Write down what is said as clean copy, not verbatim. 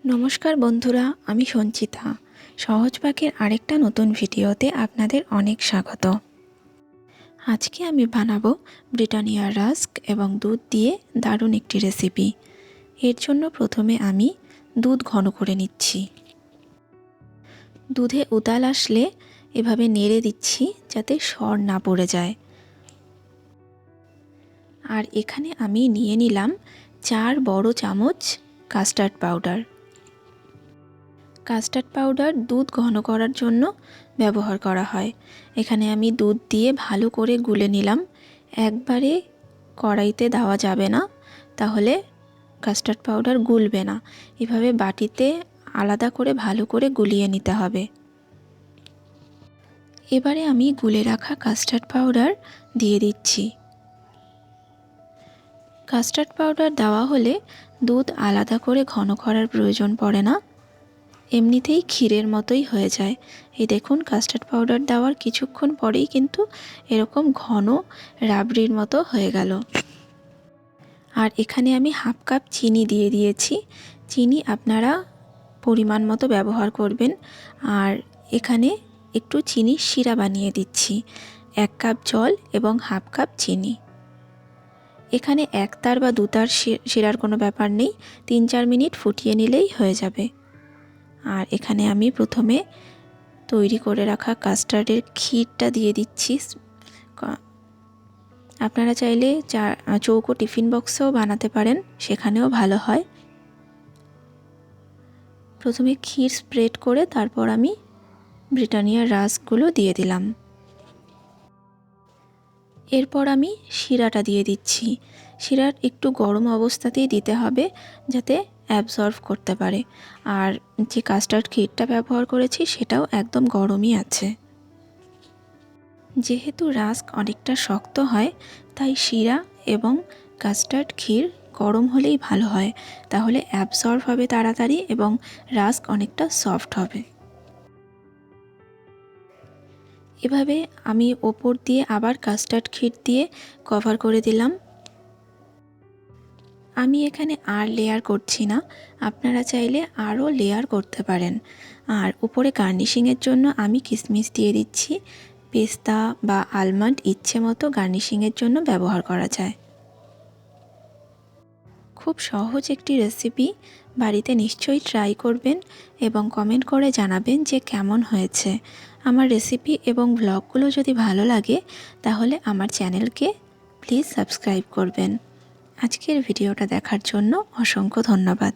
নমস্কার বন্ধুরা, আমি সঞ্চিতা। সহজ পাকের আরেকটা নতুন ভিডিওতে আপনাদের অনেক স্বাগত। আজকে আমি বানাবো ব্রিটানিয়া রাস্ক এবং দুধ দিয়ে দারুণ একটি রেসিপি। এর জন্য প্রথমে আমি দুধ ঘন করে নিচ্ছি। দুধে উতাল আসলে এভাবে নেড়ে দিচ্ছি যাতে সর না পড়ে যায়। আর এখানে আমি নিয়ে নিলাম 4 বড় চামচ কাস্টার্ড পাউডার। কাস্টার্ড পাউডার দুধ ঘন করার জন্য ব্যবহার করা হয়। এখানে আমি দুধ দিয়ে ভালো করে গুলে নিলাম। একবারে কড়াইতে দেওয়া যাবে না, তাহলে কাস্টার্ড পাউডার গুলবে না। এভাবে বাটিতে আলাদা করে ভালো করে গুলিয়ে নিতে হবে। এবারে আমি গুলে রাখা কাস্টার্ড পাউডার দিয়ে দিচ্ছি। কাস্টার্ড পাউডার দেওয়া হলে দুধ আলাদা করে ঘন করার প্রয়োজন পড়ে না, এমনিতেই ক্ষীরের মতোই হয়ে যায়। এই দেখুন, কাস্টার্ড পাউডার দেওয়ার কিছুক্ষণ পরেই কিন্তু এরকম ঘন রাবড়ির মতো হয়ে গেল। আর এখানে আমি হাফ কাপ চিনি দিয়ে দিয়েছি। চিনি আপনারা পরিমাণ মতো ব্যবহার করবেন। আর এখানে একটু চিনি শিরা বানিয়ে দিচ্ছি। 1 কাপ জল এবং হাফ কাপ চিনি। এখানে 1 তার বা 2 তার শিরার কোনো ব্যাপার নেই, 3-4 মিনিট ফুটিয়ে নিলেই হয়ে যাবে। আর এখানে আমি প্রথমে তৈরি করে রাখা কাস্টার্ডের ক্ষীরটা দিয়ে দিচ্ছি। আপনারা চাইলে চৌকো টিফিন বক্সেও বানাতে পারেন, সেখানেও ভালো হয়। প্রথমে ক্ষীর স্প্রেড করে তারপর আমি ব্রিটানিয়া রাস্কগুলো দিয়ে দিলাম। এরপর আমি শিরাটা দিয়ে দিচ্ছি। শিরার একটু গরম অবস্থাতেই দিতে হবে যাতে অ্যাবজর্ব করতে পারে। আর যে কাস্টার্ড ক্ষীরটা ব্যবহার করেছি সেটাও একদম গরমই আছে। যেহেতু রাস্ক অনেকটা শক্ত হয়, তাই শিরা এবং কাস্টার্ড ক্ষীর গরম হলেই ভালো হয়, তাহলে অ্যাবজর্ব হবে তাড়াতাড়ি এবং রাস্ক অনেকটা সফট হবে। এভাবে আমি ওপর দিয়ে আবার কাস্টার্ড ক্ষীর দিয়ে কভার করে দিলাম। আমি এখানে আর লেয়ার করছি না, আপনারা চাইলে আরও লেয়ার করতে পারেন। আর উপরে গার্নিশিংয়ের জন্য আমি কিশমিশ দিয়ে দিচ্ছি। পেস্তা বা আলমন্ড ইচ্ছে মতো গার্নিশিংয়ের জন্য ব্যবহার করা যায়। খুব সহজ একটি রেসিপি, বাড়িতে নিশ্চয়ই ট্রাই করবেন এবং কমেন্ট করে জানাবেন যে কেমন হয়েছে। আমার রেসিপি এবং ব্লগগুলো যদি ভালো লাগে তাহলে আমার চ্যানেলকে প্লিজ সাবস্ক্রাইব করবেন। আজকের ভিডিওটা দেখার জন্য অসংখ্য ধন্যবাদ।